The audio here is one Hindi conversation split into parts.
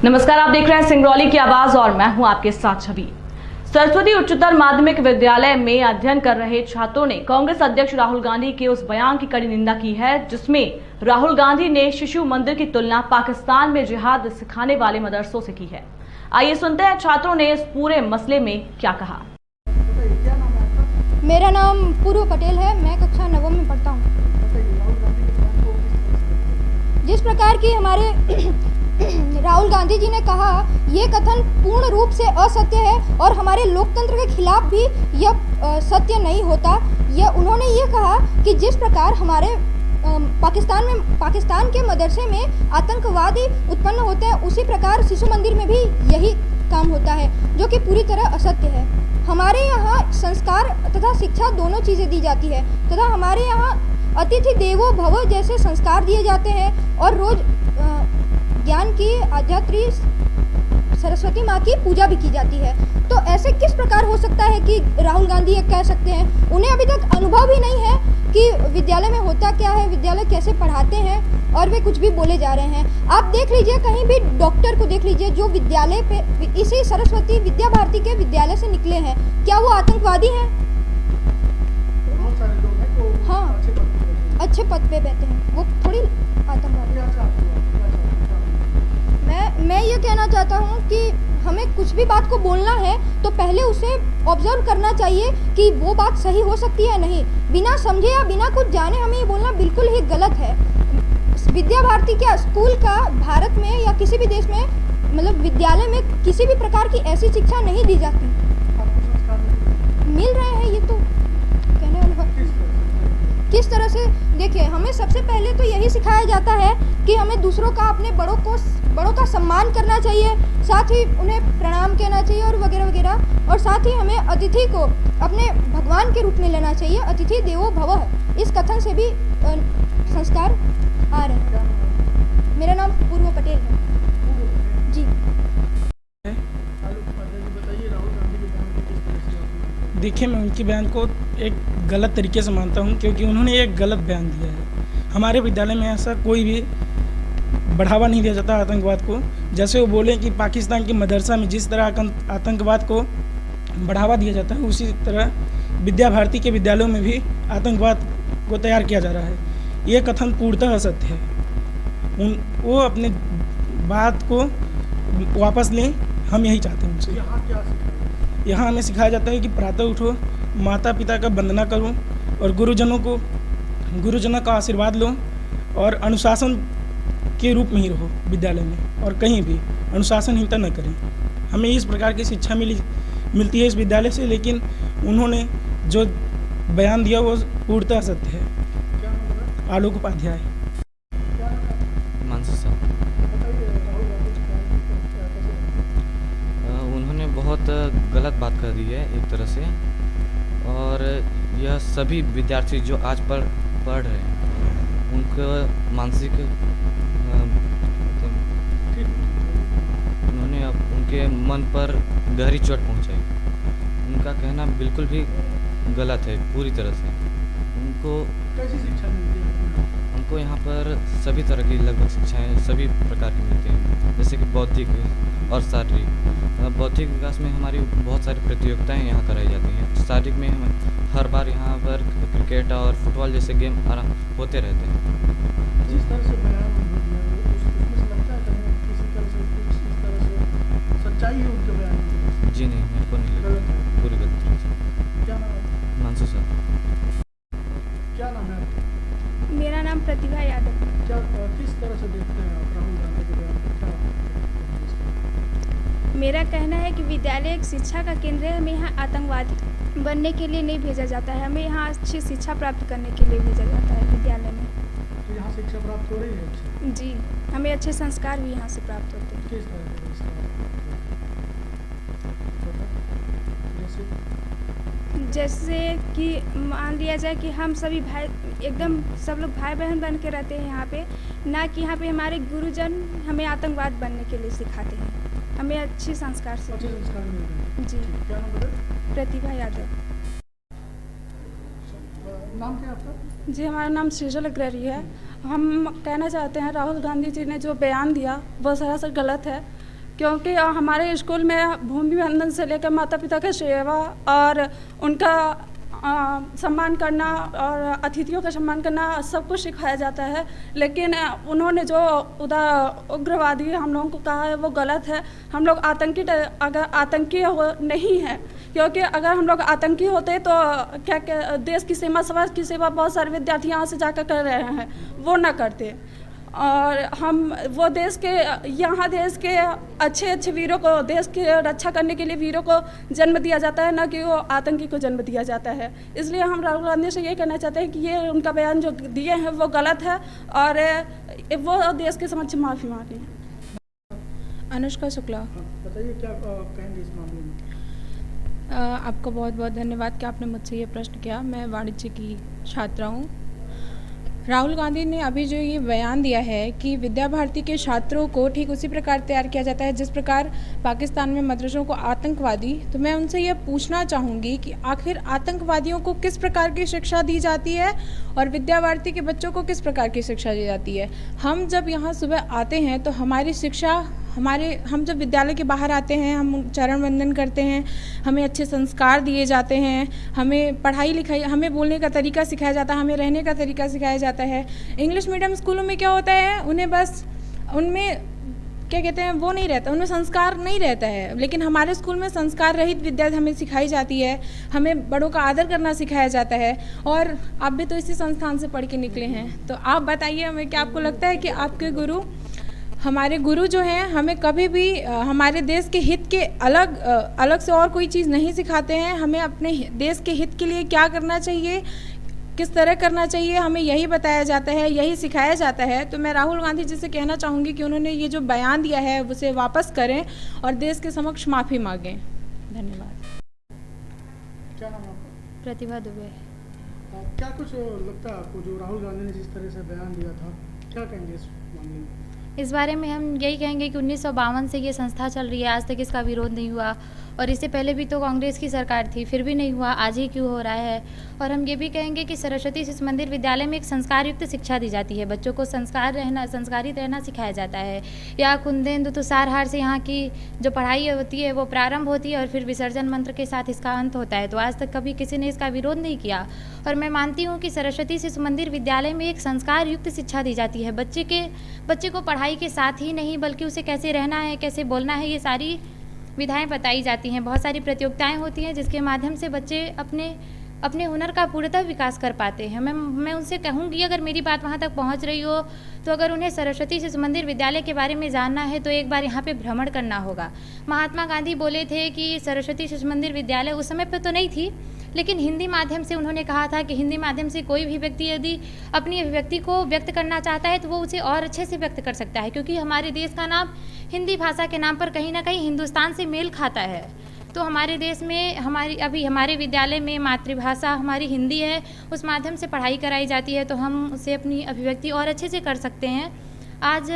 नमस्कार, आप देख रहे हैं सिंगरौली की आवाज और मैं हूं आपके साथ छवि। सरस्वती उच्चतर माध्यमिक विद्यालय में अध्ययन कर रहे छात्रों ने कांग्रेस अध्यक्ष राहुल गांधी के उस बयान की कड़ी निंदा की है जिसमें राहुल गांधी ने शिशु मंदिर की तुलना पाकिस्तान में जिहाद सिखाने वाले मदरसों से की है। आइए सुनते हैं छात्रों ने इस पूरे मसले में क्या कहा। मेरा नाम पूर्व पटेल है, मैं कक्षा 9 में पढ़ता हूँ। जिस प्रकार की हमारे राहुल गांधी जी ने कहा, ये कथन पूर्ण रूप से असत्य है और हमारे लोकतंत्र के खिलाफ भी यह सत्य नहीं होता। उन्होंने ये कहा कि जिस प्रकार हमारे पाकिस्तान के मदरसे में आतंकवादी उत्पन्न होते हैं, उसी प्रकार शिशु मंदिर में भी यही काम होता है, जो कि पूरी तरह असत्य है। हमारे यहाँ संस्कार तथा शिक्षा दोनों चीज़ें दी जाती है तथा हमारे यहाँ अतिथि देवो भव जैसे संस्कार दिए जाते हैं और रोज ज्ञान की आध्यात्री सरस्वती माँ की पूजा भी की जाती है। तो ऐसे किस प्रकार हो सकता है कि राहुल गांधी ये कह सकते हैं? उन्हें अभी तक अनुभव ही नहीं है कि विद्यालय में होता क्या है, विद्यालय कैसे पढ़ाते हैं, और वे कुछ भी बोले जा रहे हैं। आप देख लीजिए, कहीं भी डॉक्टर को देख लीजिए जो विद्यालय पे इसी सरस्वती विद्या भारती के विद्यालय से निकले हैं, क्या वो आतंकवादी हैं? हाँ, अच्छे पद पे बैठे हैं, वो थोड़ी आतंकवादी। मैं ये कहना चाहता हूँ कि हमें कुछ भी बात को बोलना है तो पहले उसे ऑब्जर्व करना चाहिए कि वो बात सही हो सकती है नहीं। बिना समझे या बिना कुछ जाने हमें ये बोलना बिल्कुल ही गलत है। विद्या भारती क्या स्कूल का भारत में या किसी भी देश में, मतलब विद्यालय में किसी भी प्रकार की ऐसी शिक्षा नहीं दी जाती। मिल रहे हैं ये तो कहने वाला किस तरह से। देखिए, हमें सबसे पहले तो यही सिखाया जाता है कि हमें दूसरों का, अपने बड़ों का सम्मान करना चाहिए, साथ ही उन्हें प्रणाम कहना चाहिए और वगैरह वगैरह, और साथ ही हमें अतिथि को अपने भगवान के रूप में लेना चाहिए। अतिथि देवो भवः, इस कथन से भी संस्कार आ रहे हैं। मेरा नाम पूर्व पटेल है जी। देखिए, मैं उनके बयान को एक गलत तरीके से मानता हूं, क्योंकि उन्होंने एक गलत बयान दिया है। हमारे विद्यालय में ऐसा कोई भी बढ़ावा नहीं दिया जाता आतंकवाद को। जैसे वो बोले कि पाकिस्तान के मदरसा में जिस तरह आतंकवाद को बढ़ावा दिया जाता है, उसी तरह विद्या भारती के विद्यालयों में भी आतंकवाद को तैयार किया जा रहा है। ये कथन पूर्णतः असत्य है। वो अपने बात को वापस लें, हम यही चाहते हैं उनसे। यहाँ हमें सिखाया जाता है कि प्रातः उठो, माता पिता का वंदना करो और गुरुजनों का आशीर्वाद लो और अनुशासन के रूप में ही रहो विद्यालय में, और कहीं भी अनुशासनहीनता न करें। हमें इस प्रकार की शिक्षा मिलती है इस विद्यालय से, लेकिन उन्होंने जो बयान दिया वो पूर्णतः सत्य है। आलोक उपाध्याय। उन्होंने बहुत गलत बात कर दी है एक तरह से, और यह सभी विद्यार्थी जो आज पढ़ रहे हैं उनको मानसिक उन्होंने उनके मन पर गहरी चोट पहुंचाई। उनका कहना बिल्कुल भी गलत है पूरी तरह से। उनको कैसी शिक्षा मिलती है? उनको यहाँ पर सभी तरह की लगभग शिक्षाएं सभी प्रकार की मिलती हैं, जैसे कि बौद्धिक और शारीरिक। बौद्धिक विकास में हमारी बहुत सारी प्रतियोगिताएं यहाँ कराई जाती हैं। शारीरिक में हम हर बार यहाँ पर क्रिकेट और फुटबॉल जैसे गेम होते रहते हैं। जिस तरह से बयान उसमें से लगता है किसी तरह से कुछ इस तरह से सच्चाई है उनके बयान में? जी नहीं, मेरे को नहीं लगता, पूरी गलत तरह से। क्या नाम है? मानसू सर। क्या नाम है आपका? मेरा नाम प्रतिभा यादव। क्या किस तरह से देखते हैं आप राहुल गांधी के बयान को? क्या मेरा कहना है कि विद्यालय एक शिक्षा का केंद्र है। हमें यहाँ आतंकवादी बनने के लिए नहीं भेजा जाता है, हमें यहाँ अच्छी शिक्षा प्राप्त करने के लिए भेजा जाता है विद्यालय में। तो यहाँ शिक्षा प्राप्त हो रही है अच्छी? जी, हमें अच्छे संस्कार भी यहाँ से प्राप्त होते हैं। किस तरह के जैसे कि मान लिया जाए कि हम सभी भाई एकदम सब लोग भाई बहन बन के रहते हैं यहाँ पे, ना कि यहाँ पे हमारे गुरुजन हमें आतंकवाद बनने के लिए सिखाते हैं। हमें अच्छे संस्कार से। अच्छे संस्कार मिल रहे हैं। जी। क्या नाम बताए? प्रतिभा यादव। नाम क्या आपका? जी, हमारा नाम सृजल अग्रहरी है। हम कहना चाहते हैं राहुल गांधी जी ने जो बयान दिया वह सरासर गलत है। क्योंकि हमारे स्कूल में भूमि वंदन से लेकर माता पिता की सेवा और उनका सम्मान करना और अतिथियों का सम्मान करना सब कुछ सिखाया जाता है। लेकिन उन्होंने जो उग्रवादी हम लोगों को कहा है वो गलत है। हम लोग अगर आतंकी नहीं है, क्योंकि अगर हम लोग आतंकी होते तो क्या देश की सीमा समाज की सेवा बहुत सारे विद्यार्थी यहाँ से जाकर कर रहे हैं, वो ना करते। और हम वो देश के अच्छे वीरों को, देश की रक्षा करने के लिए वीरों को जन्म दिया जाता है, ना कि वो आतंकी को जन्म दिया जाता है। इसलिए हम राहुल गांधी से ये कहना चाहते हैं कि ये उनका बयान जो दिए हैं वो गलत है और वो देश के समक्ष माफ़ी मांगे। अनुष्का शुक्ला। बताइए क्या कहेंगे इस मामले में? आपको बहुत बहुत धन्यवाद कि आपने मुझसे ये प्रश्न किया। मैं वाणिज्य की छात्रा हूँ। राहुल गांधी ने अभी जो ये बयान दिया है कि विद्या भारती के छात्रों को ठीक उसी प्रकार तैयार किया जाता है जिस प्रकार पाकिस्तान में मदरसों को आतंकवादी, तो मैं उनसे ये पूछना चाहूँगी कि आखिर आतंकवादियों को किस प्रकार की शिक्षा दी जाती है और विद्या भारती के बच्चों को किस प्रकार की शिक्षा दी जाती है। हम जब यहाँ सुबह आते हैं तो हमारी शिक्षा हम जब विद्यालय के बाहर आते हैं, हम चरण वंदन करते हैं, हमें अच्छे संस्कार दिए जाते हैं, हमें पढ़ाई लिखाई, हमें बोलने का तरीका सिखाया जाता है, हमें रहने का तरीका सिखाया जाता है। इंग्लिश मीडियम स्कूलों में क्या होता है, उन्हें बस उनमें क्या कहते हैं वो नहीं रहता, उनमें संस्कार नहीं रहता है। लेकिन हमारे स्कूल में संस्कार रहित विद्या हमें सिखाई जाती है, हमें बड़ों का आदर करना सिखाया जाता है। और आप भी तो इसी संस्थान से पढ़ के निकले हैं, तो आप बताइए हमें, क्या आपको लगता है कि आपके गुरु, हमारे गुरु जो हैं, हमें कभी भी हमारे देश के हित के अलग से और कोई चीज़ नहीं सिखाते हैं? हमें अपने देश के हित के लिए क्या करना चाहिए, किस तरह करना चाहिए, हमें यही बताया जाता है, यही सिखाया जाता है। तो मैं राहुल गांधी जी से कहना चाहूँगी कि उन्होंने ये जो बयान दिया है उसे वापस करें और देश के समक्ष माफ़ी मांगें। धन्यवाद। क्या नाम आपका? प्रतिभा दुबे। क्या कुछ लगता है आपको जो राहुल गांधी ने जिस तरह से बयान दिया था, क्या कहेंगे इस मामले में? इस बारे में हम यही कहेंगे कि 1952 से ये संस्था चल रही है, आज तक इसका विरोध नहीं हुआ। और इससे पहले भी तो कांग्रेस की सरकार थी, फिर भी नहीं हुआ, आज ही क्यों हो रहा है। और हम ये भी कहेंगे कि सरस्वती शिशु मंदिर विद्यालय में एक संस्कार युक्त शिक्षा दी जाती है, बच्चों को संस्कारित रहना सिखाया जाता है। या कुंदेंदु तुषारहार से यहाँ की जो पढ़ाई होती है वो प्रारंभ होती है और फिर विसर्जन मंत्र के साथ इसका अंत होता है। तो आज तक कभी किसी ने इसका विरोध नहीं किया। और मैं मानती हूँ कि सरस्वती शिशु मंदिर विद्यालय में एक संस्कार युक्त शिक्षा दी जाती है, बच्चे को पढ़ाई के साथ ही नहीं बल्कि उसे कैसे रहना है, कैसे बोलना है, ये सारी विधाएं बताई जाती हैं। बहुत सारी प्रतियोगिताएं होती हैं जिसके माध्यम से बच्चे अपने हुनर का पूर्णतः विकास कर पाते हैं। मैं उनसे कहूँगी, अगर मेरी बात वहाँ तक पहुँच रही हो तो अगर उन्हें सरस्वती शिशु मंदिर विद्यालय के बारे में जानना है तो एक बार यहाँ पे भ्रमण करना होगा। महात्मा गांधी बोले थे कि सरस्वती शिशु मंदिर विद्यालय उस समय पर तो नहीं थी, लेकिन हिंदी माध्यम से उन्होंने कहा था कि हिंदी माध्यम से कोई भी व्यक्ति यदि अपनी अभिव्यक्ति को व्यक्त करना चाहता है तो वो उसे और अच्छे से व्यक्त कर सकता है, क्योंकि हमारे देश का नाम हिंदी भाषा के नाम पर कहीं ना कहीं हिंदुस्तान से मेल खाता है। तो हमारे देश में हमारे विद्यालय में मातृभाषा हमारी हिंदी है, उस माध्यम से पढ़ाई कराई जाती है, तो हम उसे अपनी अभिव्यक्ति और अच्छे से कर सकते हैं। आज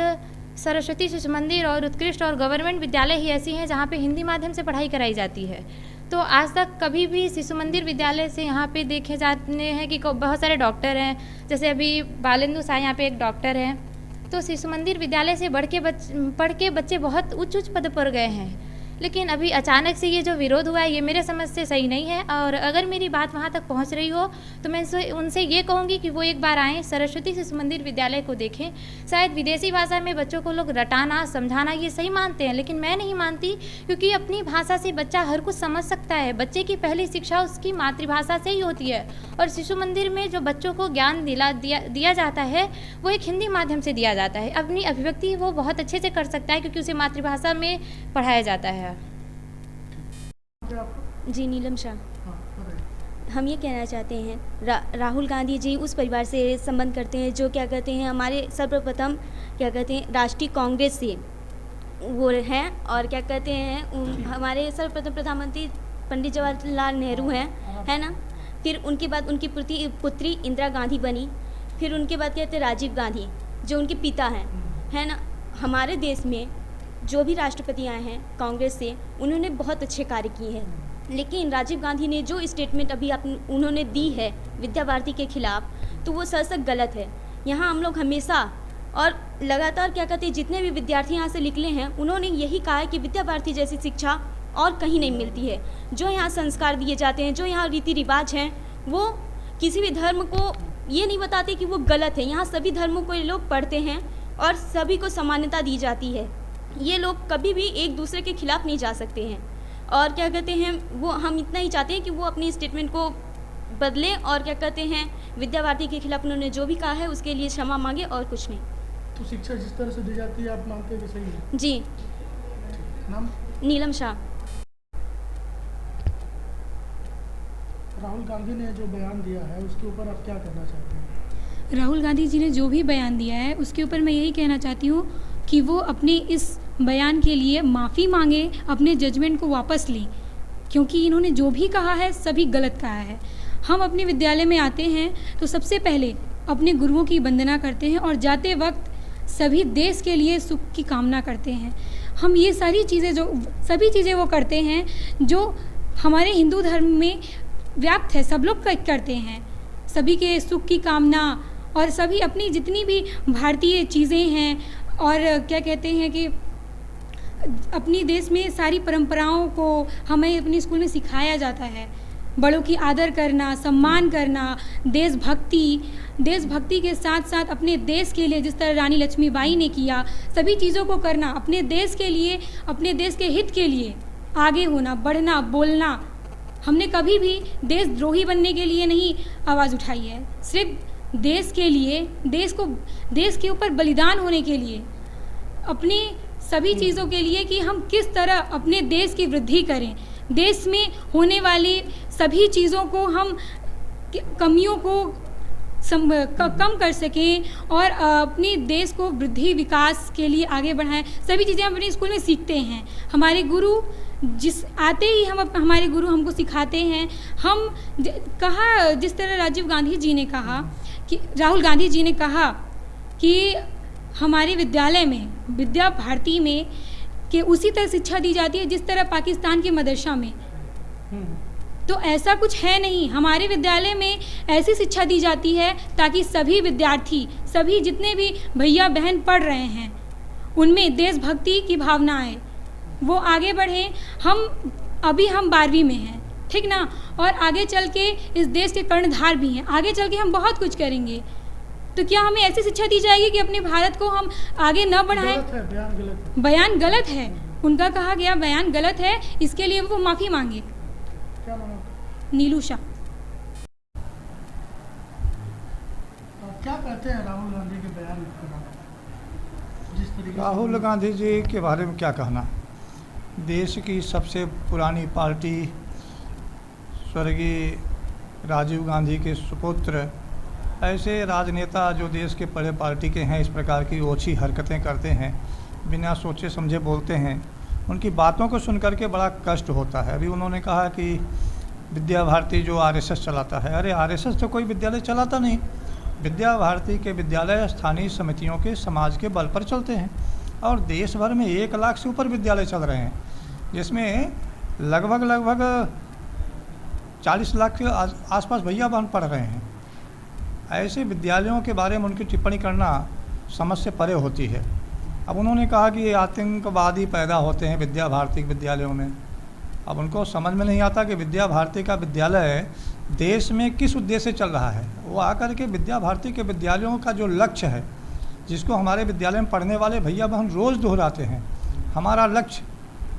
सरस्वती शिशु मंदिर और उत्कृष्ट और गवर्नमेंट विद्यालय ही ऐसी हैं जहाँ पे हिंदी माध्यम से पढ़ाई कराई जाती है। तो आज तक कभी भी शिशु मंदिर विद्यालय से यहाँ पे देखे जाते हैं कि बहुत सारे डॉक्टर हैं, जैसे अभी बालेंदु साय यहाँ पे एक डॉक्टर हैं। तो शिशु मंदिर विद्यालय से पढ़ के बच्चे बहुत उच्च पद पर गए हैं, लेकिन अभी अचानक से ये जो विरोध हुआ है ये मेरे समझ से सही नहीं है। और अगर मेरी बात वहाँ तक पहुँच रही हो तो मैं उनसे ये कहूँगी कि वो एक बार आएँ, सरस्वती शिशु मंदिर विद्यालय को देखें। शायद विदेशी भाषा में बच्चों को लोग रटाना समझाना ये सही मानते हैं, लेकिन मैं नहीं मानती, क्योंकि अपनी भाषा से बच्चा हर कुछ समझ सकता है। बच्चे की पहली शिक्षा उसकी मातृभाषा से ही होती है और शिशु मंदिर में जो बच्चों को ज्ञान दिया जाता है वो एक हिंदी माध्यम से दिया जाता है। अपनी अभिव्यक्ति वो बहुत अच्छे से कर सकता है क्योंकि उसे मातृभाषा में पढ़ाया जाता है। जी, नीलम शाह। हम ये कहना चाहते हैं राहुल गांधी जी उस परिवार से संबंध करते हैं जो क्या कहते हैं हमारे सर्वप्रथम क्या कहते हैं राष्ट्रीय कांग्रेस से वो हैं, और क्या कहते हैं हमारे सर्वप्रथम प्रधानमंत्री पंडित जवाहरलाल नेहरू हैं, है ना। फिर उनके बाद उनकी पुत्री इंदिरा गांधी बनी, फिर उनके बाद कहते हैं राजीव गांधी जो उनके पिता हैं, है ना। हमारे देश में जो भी राष्ट्रपति आए हैं कांग्रेस से उन्होंने बहुत अच्छे कार्य किए हैं, लेकिन राजीव गांधी ने जो स्टेटमेंट अभी उन्होंने दी है विद्या भारती के खिलाफ, तो वो सर गलत है। यहाँ हम लोग हमेशा और लगातार क्या कहते हैं जितने भी विद्यार्थी यहाँ से निकले हैं उन्होंने यही कहा है कि विद्या भारती जैसी शिक्षा और कहीं नहीं मिलती है। जो यहाँ संस्कार दिए जाते हैं, जो यहाँ रीति रिवाज हैं, वो किसी भी धर्म को ये नहीं बताते कि वो गलत है। यहाँ सभी धर्मों को ये लोग पढ़ते हैं और सभी को समानता दी जाती है। ये लोग कभी भी एक दूसरे के खिलाफ नहीं जा सकते हैं। और क्या कहते हैं वो हम इतना ही चाहते हैं कि वो अपनी स्टेटमेंट को बदलें और क्या कहते हैं विद्या भारती के खिलाफ उन्होंने जो भी कहा है उसके लिए क्षमा मांगे और कुछ नहीं। तो शिक्षा जिस तरह से दी जाती है आप मानते हैं कि सही है? जी। नाम? नीलम शाह। राहुल गांधी ने जो बयान दिया है उसके ऊपर आप क्या कहना चाहते हैं? राहुल गांधी जी ने जो भी बयान दिया है उसके ऊपर मैं यही कहना चाहती हूँ कि वो अपने इस बयान के लिए माफ़ी मांगे, अपने जजमेंट को वापस लें, क्योंकि इन्होंने जो भी कहा है सभी गलत कहा है। हम अपने विद्यालय में आते हैं तो सबसे पहले अपने गुरुओं की वंदना करते हैं और जाते वक्त सभी देश के लिए सुख की कामना करते हैं। हम ये सभी चीज़ें वो करते हैं जो हमारे हिंदू धर्म में व्याप्त है, सब लोग करते हैं। सभी के सुख की कामना और सभी अपनी जितनी भी भारतीय चीज़ें हैं और क्या कहते हैं कि अपनी देश में सारी परंपराओं को हमें अपने स्कूल में सिखाया जाता है। बड़ों की आदर करना, सम्मान करना, देशभक्ति के साथ साथ अपने देश के लिए जिस तरह रानी लक्ष्मीबाई ने किया, सभी चीज़ों को करना, अपने देश के लिए, अपने देश के हित के लिए आगे होना, बढ़ना, बोलना। हमने कभी भी देशद्रोही बनने के लिए नहीं आवाज़ उठाई है, सिर्फ देश के लिए, देश के ऊपर बलिदान होने के लिए, अपने सभी चीज़ों के लिए कि हम किस तरह अपने देश की वृद्धि करें, देश में होने वाली सभी चीज़ों को हम कमियों को कम कर सकें और अपने देश को वृद्धि विकास के लिए आगे बढ़ाएं। सभी चीज़ें हम अपने स्कूल में सीखते हैं। हमारे गुरु आते ही हमारे गुरु हमको सिखाते हैं। जिस तरह राहुल गांधी जी ने कहा कि हमारे विद्यालय में, विद्या भारती में कि उसी तरह शिक्षा दी जाती है जिस तरह पाकिस्तान के मदरसा में, तो ऐसा कुछ है नहीं। हमारे विद्यालय में ऐसी शिक्षा दी जाती है ताकि सभी विद्यार्थी, सभी जितने भी भैया बहन पढ़ रहे हैं उनमें देशभक्ति की भावना आए, वो आगे बढ़ें। हम 12वीं में हैं, ठीक ना, और आगे चल के इस देश के कर्णधार भी हैं। आगे चल के हम बहुत कुछ करेंगे, तो क्या हमें ऐसी शिक्षा दी जाएगी कि अपने भारत को हम आगे न बढ़ाएं? बयान गलत है, उनका कहा गया बयान गलत है, इसके लिए वो माफ़ी मांगे। क्या नाम? नीलू शाह। क्या कहते हैं राहुल गांधी के बयान के बारे में? जिस तरीके राहुल गांधी जी के बारे में क्या कहना। देश की सबसे पुरानी पार्टी स्वर्गीय राजीव गांधी के सुपुत्र, ऐसे राजनेता जो देश के बड़े पार्टी के हैं, इस प्रकार की ओछी हरकतें करते हैं, बिना सोचे समझे बोलते हैं। उनकी बातों को सुनकर के बड़ा कष्ट होता है। अभी उन्होंने कहा कि विद्या भारती जो आरएसएस चलाता है, अरे आरएसएस तो कोई विद्यालय चलाता नहीं। विद्या भारती के विद्यालय स्थानीय समितियों के समाज के बल पर चलते हैं और देश भर में 1 लाख से ऊपर विद्यालय चल रहे हैं, जिसमें लगभग 40 लाख के आसपास भैया बहन पढ़ रहे हैं। ऐसे विद्यालयों के बारे में उनकी टिप्पणी करना समझ से परे होती है। अब उन्होंने कहा कि ये आतंकवादी पैदा होते हैं विद्या भारती विद्यालयों में। अब उनको समझ में नहीं आता कि विद्या भारती का विद्यालय देश में किस उद्देश्य से चल रहा है। वो आकर के विद्या भारती के विद्यालयों का जो लक्ष्य है, जिसको हमारे विद्यालय में पढ़ने वाले भैया बहन रोज़ दोहराते हैं, हमारा लक्ष्य,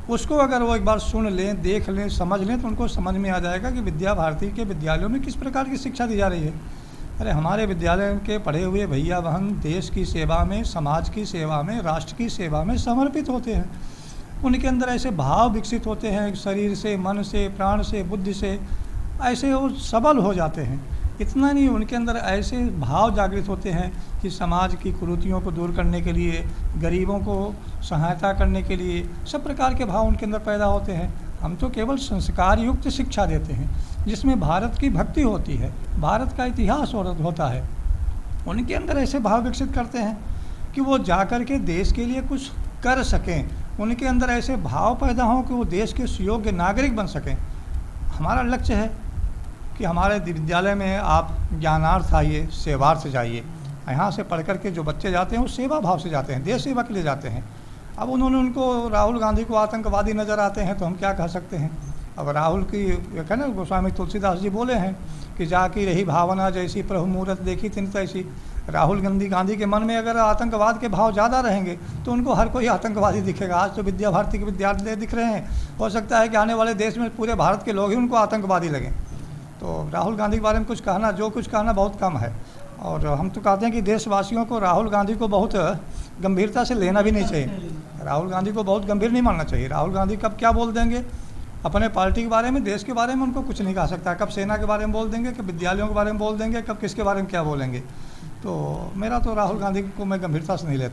उसको अगर वो एक बार सुन लें, देख लें, समझ लें, तो उनको समझ में आ जाएगा कि विद्या भारती के विद्यालयों में किस प्रकार की शिक्षा दी जा रही है। अरे हमारे विद्यालय के पढ़े हुए भैया बहन देश की सेवा में, समाज की सेवा में, राष्ट्र की सेवा में समर्पित होते हैं। उनके अंदर ऐसे भाव विकसित होते हैं, शरीर से, मन से, प्राण से, बुद्धि से, ऐसे वो सबल हो जाते हैं। इतना नहीं, उनके अंदर ऐसे भाव जागृत होते हैं कि समाज की कुरीतियों को दूर करने के लिए, गरीबों को सहायता करने के लिए, सब प्रकार के भाव उनके अंदर पैदा होते हैं। हम तो केवल संस्कार युक्त शिक्षा देते हैं जिसमें भारत की भक्ति होती है, भारत का इतिहास होता है। उनके अंदर ऐसे भाव विकसित करते हैं कि वो जाकर के देश के लिए कुछ कर सकें, उनके अंदर ऐसे भाव पैदा हों कि वो देश के सुयोग्य नागरिक बन सकें। हमारा लक्ष्य है कि हमारे विद्यालय में आप ज्ञानार्थ आइए, सेवार्थ जाइए। यहाँ से पढ़ कर के जो बच्चे जाते हैं वो सेवा भाव से जाते हैं, देश सेवा के लिए जाते हैं। अब उन्होंने उनको राहुल गांधी को आतंकवादी नज़र आते हैं तो हम क्या कह सकते हैं। अब राहुल की है ना, गोस्वामी तुलसीदास जी बोले हैं कि जाकी रही भावना जैसी प्रभु मूरत देखी तिन तैसी। राहुल गांधी के मन में अगर आतंकवाद के भाव ज़्यादा रहेंगे तो उनको हर कोई आतंकवादी दिखेगा। आज तो विद्या भारती के विद्यार्थी दिख रहे हैं, हो सकता है कि आने वाले देश में पूरे भारत के लोग ही उनको आतंकवादी लगें। तो राहुल गांधी के बारे में कुछ कहना बहुत कम है। और हम तो कहते हैं कि देशवासियों को राहुल गांधी को बहुत गंभीरता से लेना भी नहीं चाहिए, राहुल गांधी को बहुत गंभीर नहीं मानना चाहिए। राहुल गांधी कब क्या बोल देंगे अपने पार्टी के बारे में, देश के बारे में उनको कुछ नहीं कह सकता। कब सेना के बारे में बोल देंगे, कब विद्यालयों के बारे में बोल देंगे, कब किसके बारे में क्या बोलेंगे। तो मेरा तो राहुल गांधी को मैं गंभीरता से नहीं लेता।